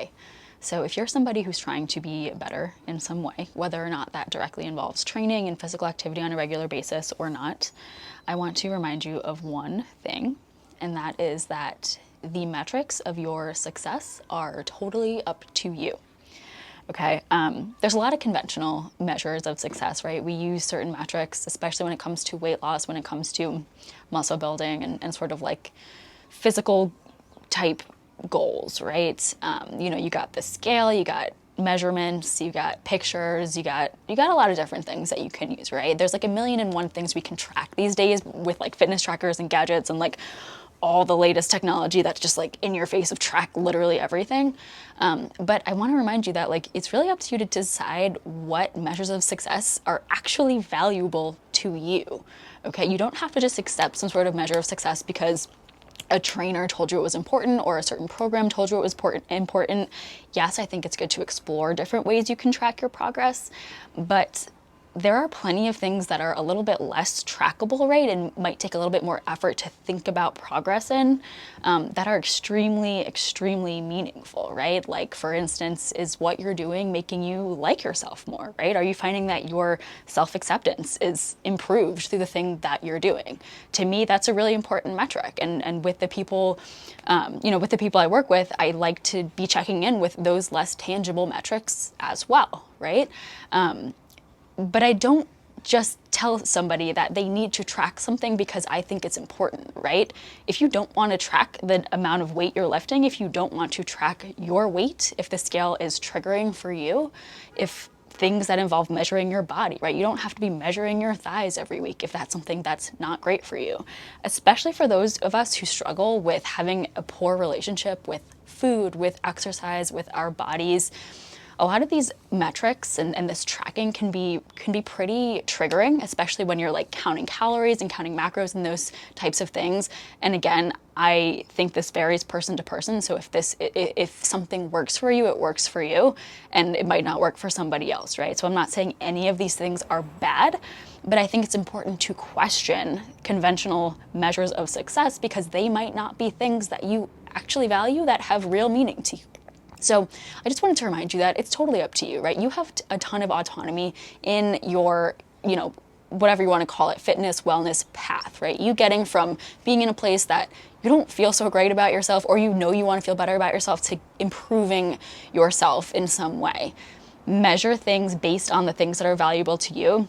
way. So if you're somebody who's trying to be better in some way, whether or not that directly involves training and physical activity on a regular basis or not, I want to remind you of one thing, and that is that the metrics of your success are totally up to you. Okay, there's a lot of conventional measures of success, right? We use certain metrics, especially when it comes to weight loss, when it comes to muscle building and sort of like physical type goals, right? You got the scale, you got measurements, you got pictures, you got a lot of different things that you can use, right? There's like a million and one things we can track these days with like fitness trackers and gadgets and like all the latest technology that's just like in your face of track literally everything. But I want to remind you that like it's really up to you to decide what measures of success are actually valuable to you. Okay, you don't have to just accept some sort of measure of success because a trainer told you it was important or a certain program told you it was important. Yes, I think it's good to explore different ways you can track your progress, but there are plenty of things that are a little bit less trackable, right, and might take a little bit more effort to think about progress in, that are extremely, extremely meaningful, right? Like, for instance, is what you're doing making you like yourself more, right? Are you finding that your self-acceptance is improved through the thing that you're doing? To me, that's a really important metric. And with the people, with the people I work with, I like to be checking in with those less tangible metrics as well, right? But I don't just tell somebody that they need to track something because I think it's important, right? If you don't want to track the amount of weight you're lifting, if you don't want to track your weight, if the scale is triggering for you, if things that involve measuring your body, right? You don't have to be measuring your thighs every week if that's something that's not great for you. Especially for those of us who struggle with having a poor relationship with food, with exercise, with our bodies. A lot of these metrics and this tracking can be pretty triggering, especially when you're like counting calories and counting macros and those types of things. And again, I think this varies person to person. So if something works for you, it works for you, and it might not work for somebody else, right? So I'm not saying any of these things are bad, but I think it's important to question conventional measures of success because they might not be things that you actually value that have real meaning to you. So I just wanted to remind you that it's totally up to you, right? You have a ton of autonomy in your, whatever you want to call it, fitness, wellness path, right? You getting from being in a place that you don't feel so great about yourself or you want to feel better about yourself to improving yourself in some way. Measure things based on the things that are valuable to you.